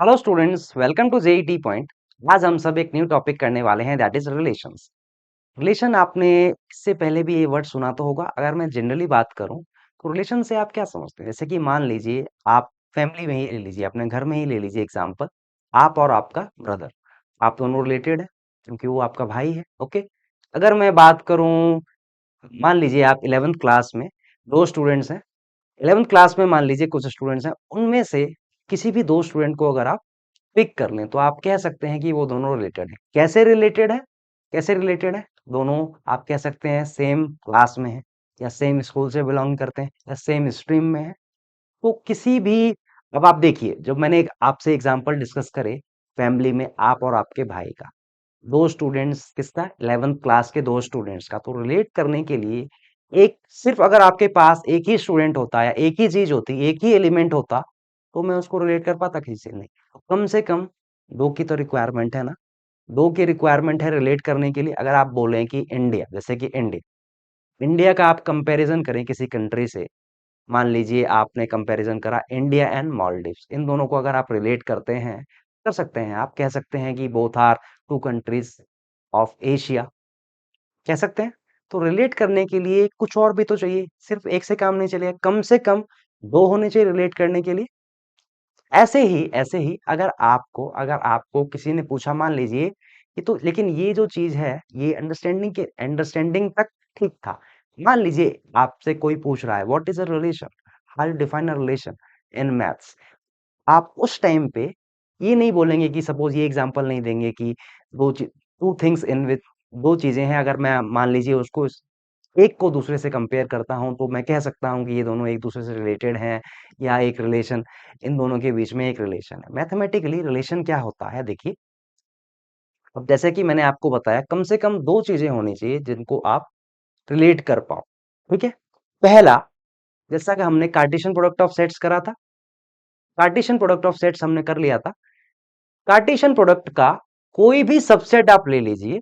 Hello students, welcome to JET point. आज हम सब एक न्यू टॉपिक करने वाले हैं, दैट इज रिलेशंस। रिलेशन, आपने इससे पहले भी ये वर्ड सुना तो होगा। अगर मैं जनरली बात करूं तो रिलेशन से आप क्या समझते हैं? जैसे कि मान लीजिए आप फैमिली में ही ले लीजिए, अपने घर में ही ले लीजिए एग्जांपल। आप और आपका ब्रदर, आप दोनों रिलेटेड है क्योंकि वो आपका भाई है। ओके, अगर मैं बात करूं, मान लीजिए आप 11th क्लास में दो स्टूडेंट्स हैं। 11th क्लास में मान लीजिए कुछ स्टूडेंट्स हैं, उनमें से किसी भी दो स्टूडेंट को अगर आप पिक कर लें तो आप कह सकते हैं कि वो दोनों रिलेटेड है। कैसे रिलेटेड है? कैसे रिलेटेड है? दोनों आप कह सकते हैं सेम क्लास में है, या सेम स्कूल से बिलोंग करते हैं, या सेम स्ट्रीम में है। तो किसी भी, अब आप देखिए, जब मैंने आपसे एग्जांपल डिस्कस करे फैमिली में आप और आपके भाई का, दो स्टूडेंट्स किसका, 11th क्लास के दो स्टूडेंट्स का, तो रिलेट करने के लिए एक सिर्फ अगर आपके पास एक ही स्टूडेंट होता या एक ही चीज होती, एक ही एलिमेंट होता, तो मैं उसको रिलेट कर पाता किसी से नहीं। तो कम से कम दो की तो रिक्वायरमेंट है ना। दो की रिक्वायरमेंट है रिलेट करने के लिए। अगर आप बोलें कि इंडिया, जैसे कि इंडिया, इंडिया का आप कंपैरिजन करें किसी कंट्री से, मान लीजिए आपने कंपैरिजन करा इंडिया एंड मालदीव्स, इन दोनों को अगर आप रिलेट करते हैं, कर सकते हैं, आप कह सकते हैं कि both are two countries of Asia, कह सकते हैं। तो रिलेट करने के लिए कुछ और भी तो चाहिए, सिर्फ एक से काम नहीं चलेगा, कम से कम दो होने चाहिए रिलेट करने के लिए। ऐसे ही अगर आपको किसी ने पूछा, मान लीजिए कि, तो लेकिन ये जो चीज है, ये अंडरस्टैंडिंग तक ठीक था। मान लीजिए आपसे कोई पूछ रहा है what is a relation, how you define a relation in maths. आप उस टाइम पे ये नहीं बोलेंगे कि, सपोज ये एग्जांपल नहीं देंगे कि टू थिंग्स इन विथ, दो चीजें हैं, अगर मैं मान लीजिए उसको एक को दूसरे से कंपेयर करता हूं तो मैं कह सकता हूं कि ये दोनों एक दूसरे से रिलेटेड हैं, या एक रिलेशन, इन दोनों के बीच में एक रिलेशन है। मैथमेटिकली रिलेशन क्या होता है, देखिए, अब जैसे कि मैंने आपको बताया, कम से कम दो चीजें होनी चाहिए जिनको आप रिलेट कर पाओ। ठीक है, पहला, जैसा कि हमने कार्टेशियन प्रोडक्ट ऑफ सेट्स करा था, कार्टेशियन प्रोडक्ट ऑफ सेट्स हमने कर लिया था। कार्टेशियन प्रोडक्ट का कोई भी सबसेट आप ले लीजिए,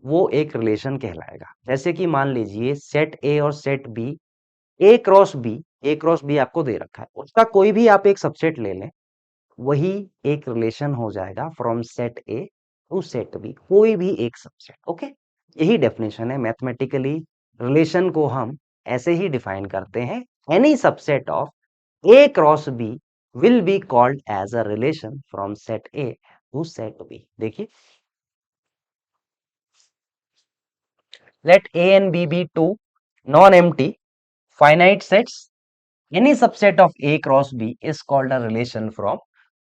वो एक रिलेशन कहलाएगा। जैसे कि मान लीजिए सेट ए और set B, A cross B, A cross B आपको दे रखा है, उसका कोई भी आप एक सबसेट ले लें, वही एक रिलेशन हो जाएगा from set A to set B, कोई भी एक सबसेट। ओके, यही डेफिनेशन है मैथमेटिकली। रिलेशन को हम ऐसे ही डिफाइन करते हैं, any subset of A cross B will be called as a relation from set A to set B। देखिए, let A and B be two non-empty finite sets. Any subset of A cross B is called a relation from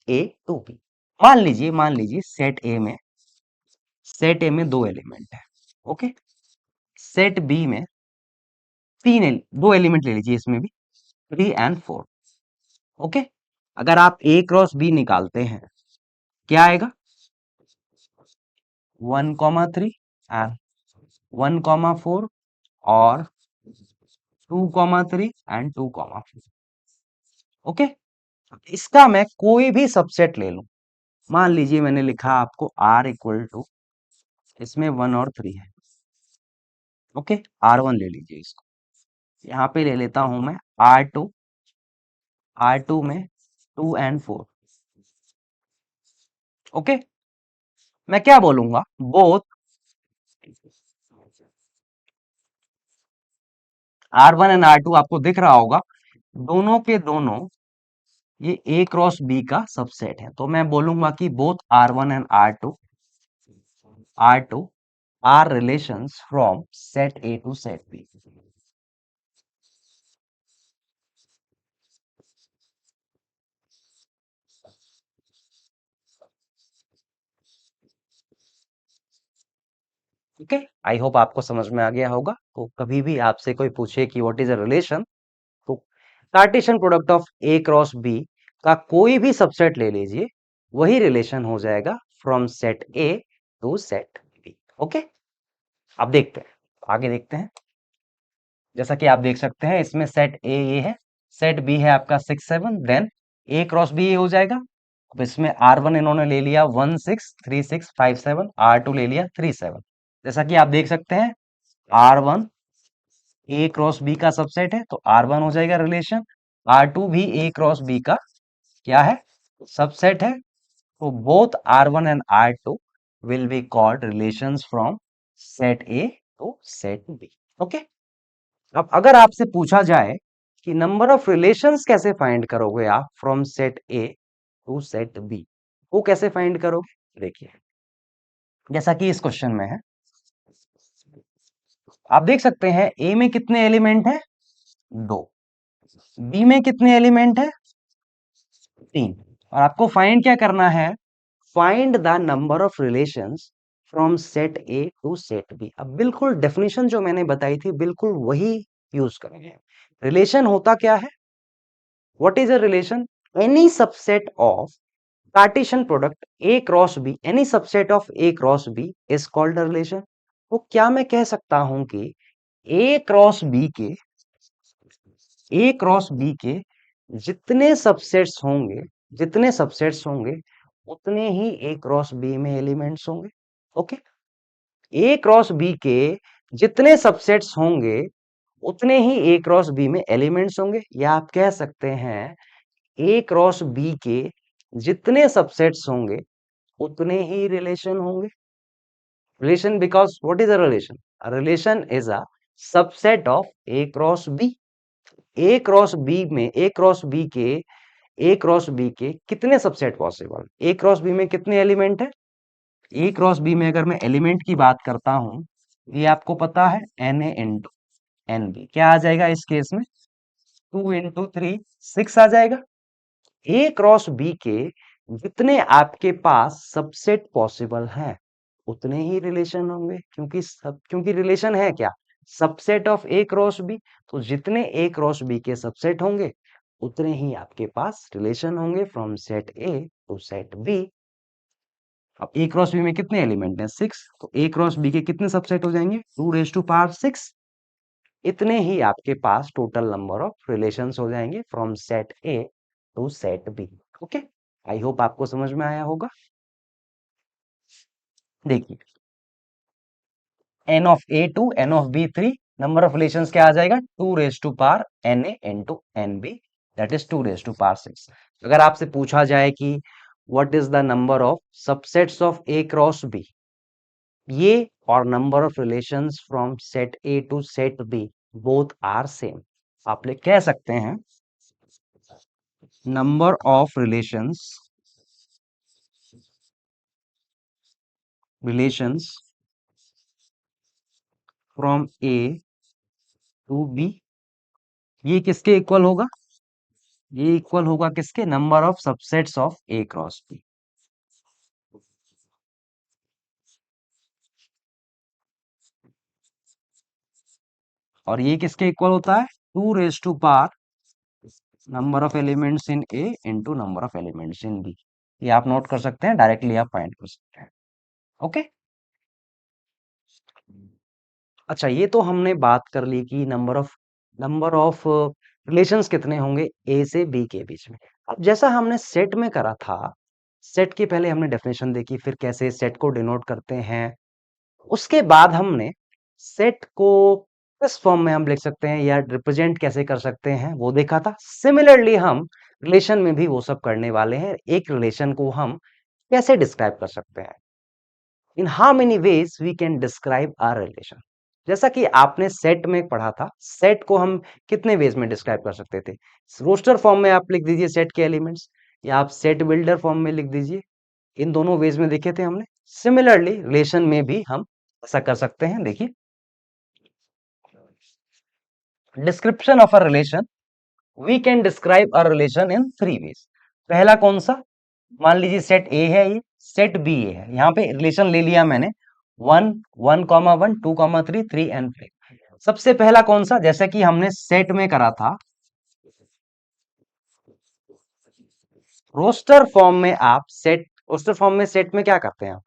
A to B। मान लीजिए set ए में दो element है। Okay, set B में दो element ले लीजिए, इसमें भी 3 और 4। ओके, अगर आप A क्रॉस बी निकालते हैं, क्या आएगा? 1,3 एंड 1,4, और 2,3 एंड 2,4। ओके, इसका मैं कोई भी सबसेट ले लूं, मान लीजिए मैंने लिखा आपको R इक्वल टू, इसमें 1 और 3 है। ओके, R1 ले लीजिए इसको, यहाँ पे ले लेता हूं मैं R2, R2 में 2 और 4। ओके, मैं क्या बोलूंगा, बोथ R1 एंड R2 आपको दिख रहा होगा, दोनों के दोनों ये A क्रॉस B का सबसेट है। तो मैं बोलूंगा कि both R1 and R2 are relations from set A to set B। Okay, I hope आपको समझ में आ गया होगा। तो कभी भी आपसे कोई पूछे कि व्हाट इज अ रिलेशन, तो Cartesian product of A cross B का कोई भी सबसेट ले लीजिए, वही रिलेशन हो जाएगा from set A to set B. Okay, अब देखते हैं, आगे देखते हैं। जैसा कि आप देख सकते हैं, इसमें सेट ए ये है, सेट बी है आपका 6 7, देन ए क्रॉस बी ये हो जाएगा। अब इसमें R1 इन्होंने ले लिया 1 6 3 6 5 7, R2 ले लिया 3 7। जैसा कि आप देख सकते हैं, R1 ए क्रॉस बी का सबसेट है, तो R1 हो जाएगा रिलेशन। R2 भी ए क्रॉस बी का क्या है, सबसेट है। So both R1 and R2 will be called relations from set A to set B. Okay? अब अगर आपसे पूछा जाए कि नंबर ऑफ रिलेशंस कैसे फाइंड करोगे आप from set A to set B, वो कैसे फाइंड करोगे? देखिए, जैसा कि इस क्वेश्चन में है, आप देख सकते हैं ए में कितने एलिमेंट है? 2। बी में कितने एलिमेंट है? 3। और आपको फाइंड क्या करना है? Find the number of relations from set A to set B. अब बिल्कुल डेफिनेशन जो मैंने बताई थी बिल्कुल वही यूज करेंगे। रिलेशन होता क्या है? What is a relation? Any subset of Cartesian product A cross B, any subset of A cross B is called a relation. तो क्या मैं कह सकता हूं कि ए क्रॉस बी के ए क्रॉस बी के जितने सबसेट्स होंगे, जितने सबसेट्स होंगे उतने ही ए क्रॉस बी में एलिमेंट्स होंगे। ओके, ए क्रॉस बी के जितने सबसेट्स होंगे उतने ही ए क्रॉस बी में एलिमेंट्स होंगे, या आप कह सकते हैं ए क्रॉस बी के जितने सबसेट्स होंगे उतने ही रिलेशन होंगे। Relation, because what is a relation? A relation is a subset of A cross B. A cross B में ए क्रॉस बी के कितने subset possible? A cross B में कितने एलिमेंट है? ए क्रॉस बी में अगर मैं एलिमेंट की बात करता हूं, ये आपको पता है n A into n B. क्या आ जाएगा इस केस में? 2 इंटू 3 6 आ जाएगा। ए क्रॉस बी के जितने आपके पास सबसेट पॉसिबल हैं उतने ही रिलेशन होंगे, क्योंकि रिलेशन है क्या? Subset of A cross B. तो जितने ए क्रॉस बी के सबसेट होंगे उतने ही आपके पास रिलेशन होंगे from set A to set B. अब ए क्रॉस बी में कितने एलिमेंट हैं? 6। तो ए क्रॉस बी के कितने सबसेट हो जाएंगे? 2 रेज टू पावर 6। इतने ही आपके पास टोटल नंबर ऑफ रिलेशंस हो जाएंगे from set A to set B. Okay, I hope आपको समझ में आया होगा। देखिए, n of A two n of B 3, number of relations क्या आ जाएगा? 2 raise to power n A into n B, that is 2 raise to power 6। अगर आपसे पूछा जाए कि what is the number of subsets of A cross B, ये और number of relations from set A to set B both are same, आप लोग कह सकते हैं number of relations from A to B, ये किसके इक्वल होगा? ये इक्वल होगा किसके? Number of subsets of A cross B. और ये किसके इक्वल होता है? 2 raise to power number of elements in A into number of elements in B. ये आप नोट कर सकते हैं, डायरेक्टली आप फाइंड कर सकते हैं। ओके, अच्छा, ये तो हमने बात कर ली कि नंबर ऑफ रिलेशंस कितने होंगे ए से बी के बीच में। अब जैसा हमने सेट में करा था, सेट की पहले हमने डेफिनेशन देखी, फिर कैसे सेट को डिनोट करते हैं, उसके बाद हमने सेट को किस फॉर्म में हम लिख सकते हैं या रिप्रेजेंट कैसे कर सकते हैं वो देखा था। सिमिलरली हम रिलेशन में भी वो सब करने वाले हैं। एक रिलेशन को हम कैसे डिस्क्राइब कर सकते हैं? In how many ways we can describe R relation. जैसा कि आपने सेट में पढ़ा था, सेट को हम कितने वेज में डिस्क्राइब कर सकते थे? रोस्टर फॉर्म में आप लिख दीजिए सेट के एलिमेंट्स, या आप सेट बिल्डर फॉर्म में लिख दीजिए। इन दोनों वेज में देखे थे हमने। सिमिलरली रिलेशन में भी हम ऐसा कर सकते हैं। देखिए, description of a relation, we can describe a relation in 3 ways. पहला कौन सा? मान लीजिए सेट ए है, ये सेट बी है, यहाँ पे रिलेशन ले लिया मैंने 1 1,1 2,3 3 एंड 5। सबसे पहला कौन सा? जैसा कि हमने सेट में करा था, रोस्टर फॉर्म में सेट में क्या करते हैं आप?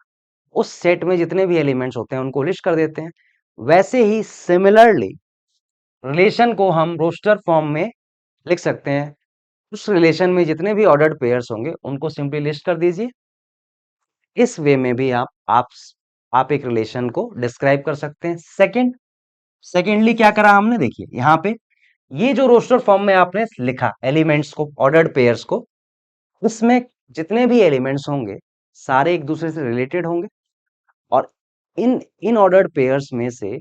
उस सेट में जितने भी एलिमेंट्स होते हैं उनको लिस्ट कर देते हैं। वैसे ही सिमिलरली रिलेशन को हम रोस्टर फॉर्म में लिख सकते हैं। उस रिलेशन में जितने भी ऑर्डर्ड पेयर्स होंगे उनको सिंपली लिस्ट कर दीजिए। इस वे में भी आप एक रिलेशन को डिस्क्राइब कर सकते हैं। सेकेंडली क्या करा हमने? देखिए यहाँ पे ये जो रोस्टर फॉर्म में आपने लिखा एलिमेंट्स को, ऑर्डर्ड पेयर्स को, इसमें जितने भी एलिमेंट्स होंगे सारे एक दूसरे से रिलेटेड होंगे और इन इनऑर्डर्ड पेयर्स में से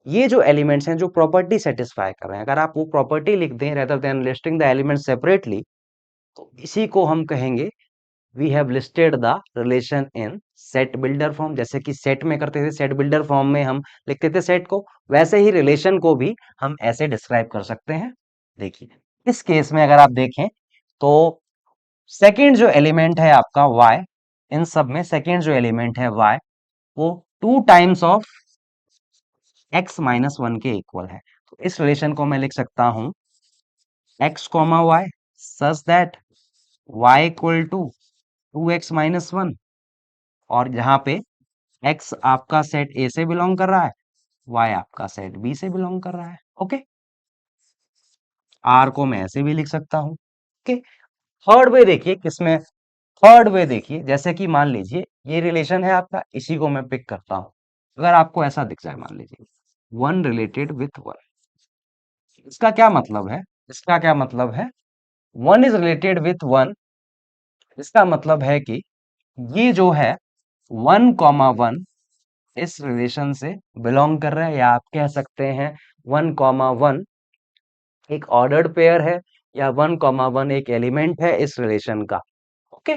ये जो एलिमेंट्स हैं जो प्रॉपर्टी सेटिस्फाई कर रहे हैं, अगर आप वो प्रॉपर्टी लिख दें rather than listing the elements separately, तो इसी को हम कहेंगे we have listed the relation in set builder form. जैसे कि सेट में करते थे, सेट बिल्डर फॉर्म में हम लिखते थे सेट को, वैसे ही रिलेशन को भी हम ऐसे डिस्क्राइब कर सकते हैं। देखिए इस केस में अगर आप देखें तो सेकेंड जो एलिमेंट है आपका y, इन सब में सेकेंड जो एलिमेंट है y, वो 2 टाइम्स ऑफ x माइनस 1 के इक्वल है। तो इस रिलेशन को मैं लिख सकता हूं x comma y such that y equal to 2x minus 1, और जहां पे x आपका सेट A से बिलोंग कर रहा है, y आपका सेट B से बिलोंग कर रहा है। ओके, r को मैं ऐसे भी लिख सकता हूं। ओके, थर्ड वे देखिए किसमें, थर्ड वे देखिए, जैसे कि मान लीजिए ये रिलेशन है आपका, इसी को मैं पिक करता हूं। अगर आपको ऐसा दिख जाए, मान लीजिए वन रिलेटेड विथ वन, इसका क्या मतलब है, इसका क्या मतलब है, one is related with one, इसका मतलब है कि ये जो है 1,1 इस रिलेशन से बिलोंग कर रहा है, या आप कह सकते हैं 1,1 एक ऑर्डर्ड पेयर है, या 1,1 एक एलिमेंट है इस रिलेशन का। ओके,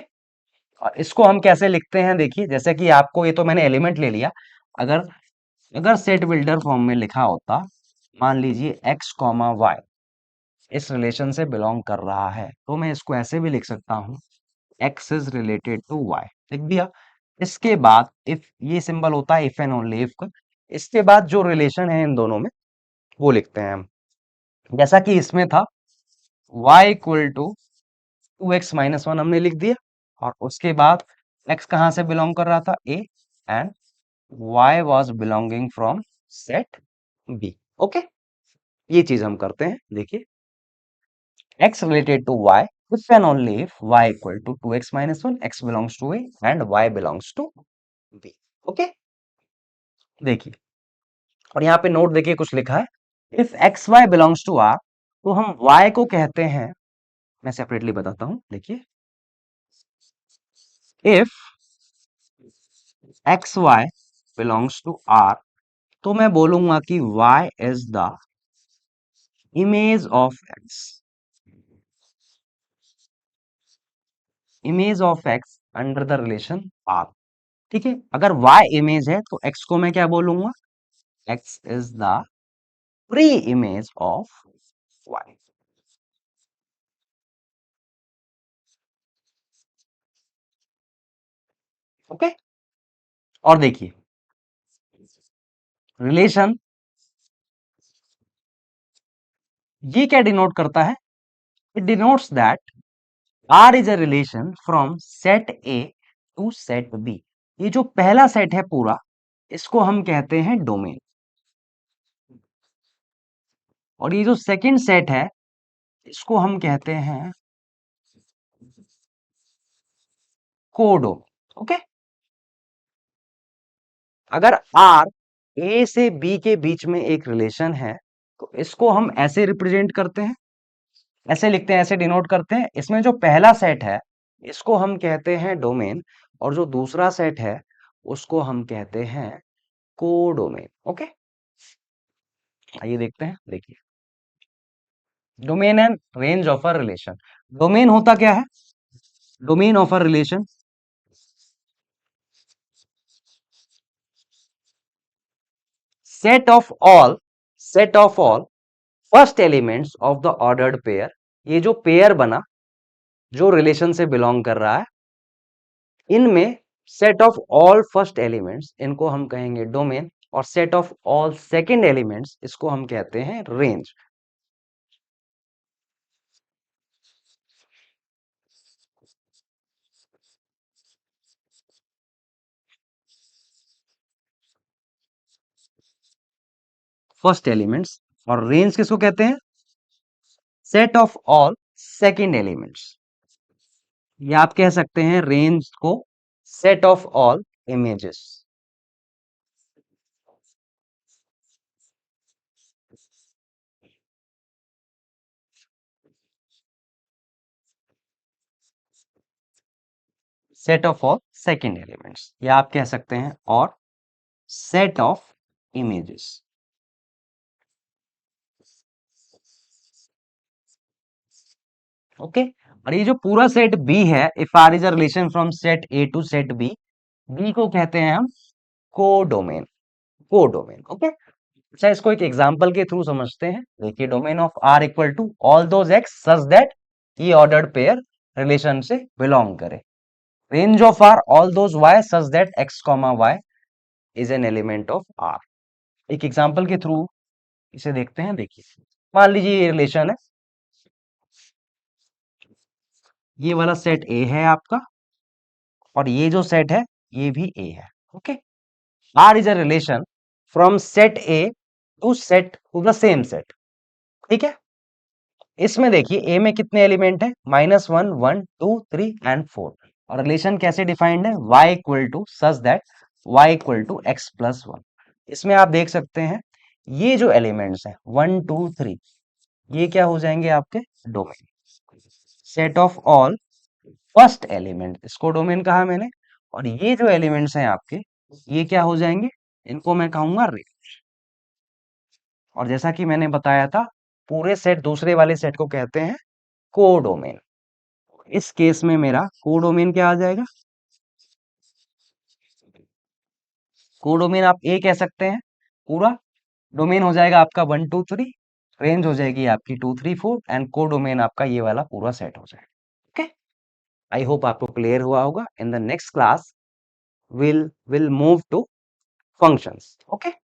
और इसको हम कैसे लिखते हैं, देखिए जैसे कि आपको, ये तो मैंने एलिमेंट ले लिया, अगर अगर सेट बिल्डर फॉर्म में लिखा होता, मान लीजिए x कॉमा वाई इस रिलेशन से बिलोंग कर रहा है, तो मैं इसको ऐसे भी लिख सकता हूं x is related to y, लिख दिया। इसके बाद इफ, ये सिंबल होता है इफ एंड ओनली इफ का, इसके बाद जो रिलेशन है इन दोनों में वो लिखते हैं हम, जैसा कि इसमें था y equal to 2x minus 1 हमने लिख दिया, और उसके बाद x कहां से बिलोंग कर रहा था, a, and y was belonging from set b। Okay, ये चीज हम करते हैं। देखिए x related to y if and only if y equal to 2x minus 1, x belongs to a and y belongs to b। Okay, देखिए, और यहाँ पे नोट देखिए कुछ लिखा है, if x y belongs to R, तो हम y को कहते हैं, मैं सेपरेटली बताता हूं। देखिए if x y belongs to R, तो मैं बोलूंगा कि y is the image of x, image of x under the relation r। ठीक है, अगर y इमेज है तो x को मैं क्या बोलूंगा, x is the pre image of y। Okay, और देखिए रिलेशन ये क्या डिनोट करता है, it denotes that r is a relation from set a to set b। ये जो पहला सेट है पूरा, इसको हम कहते हैं डोमेन, और ये जो सेकंड सेट है इसको हम कहते हैं कोडोमेन। ओके, अगर r a से b के बीच में एक रिलेशन है, तो इसको हम ऐसे रिप्रेजेंट करते हैं, ऐसे लिखते हैं, ऐसे डिनोट करते हैं। इसमें जो पहला सेट है इसको हम कहते हैं डोमेन, और जो दूसरा सेट है उसको हम कहते हैं कोडोमेन। ओके, आइए देखते हैं। देखिए domain and range of a relation, domain होता क्या है, domain of a relation, set of all first elements of the ordered pair. ये जो पेयर बना जो रिलेशन से बिलोंग कर रहा है, इनमें set of all first elements, इनको हम कहेंगे डोमेन, और set of all second elements इसको हम कहते हैं रेंज। फर्स्ट एलिमेंट्स, और रेंज किसको कहते हैं, set of all second elements, या आप कह सकते हैं रेंज को set of all images. Set of all second elements, या आप कह सकते हैं और सेट ऑफ इमेजेस। ओके, और ये जो पूरा सेट बी है, if R is a relation from set A to set B, B को कहते हैं हम कोडोमेन। Codomain, okay. अच्छा, इसको एक एग्जांपल के थ्रू समझते हैं। देखिए, domain of R equal to all those x such that ये ऑर्डर्ड पेयर रिलेशन से बिलोंग करे। Range of R all those y such that x comma y is an element of R. एक example के through इसे देखते हैं। देखिए, मान लीजिए ये रिलेशन है, ये वाला सेट ए है आपका, और ये जो सेट है ये भी ए है। Okay, R is a relation from set A to the same set. ठीक है, इसमें देखिए ए में कितने एलिमेंट है, -1 1 2 3 एंड 4। और रिलेशन कैसे डिफाइंड है, y equal to such that y equal to x plus 1। इसमें आप देख सकते हैं ये जो एलिमेंट्स हैं 1 2 3, ये क्या हो जाएंगे आपके domain. Set of all first element, इसको डोमेन कहा मैंने। और ये जो एलिमेंट्स हैं आपके, ये क्या हो जाएंगे, इनको मैं कहूंगा रे। और जैसा कि मैंने बताया था, पूरे सेट दूसरे वाले सेट को कहते हैं कोडोमेन। इस केस में मेरा कोडोमेन क्या आ जाएगा, कोडोमेन आप ए कह सकते हैं। पूरा डोमेन हो जाएगा आपका 1 2 3, रेंज हो जाएगी आपकी 2 3 4, एंड कोडोमेन आपका ये वाला पूरा सेट हो जाएगा। ओके, आई होप आपको क्लियर हुआ होगा। In the next class will move to functions. Okay.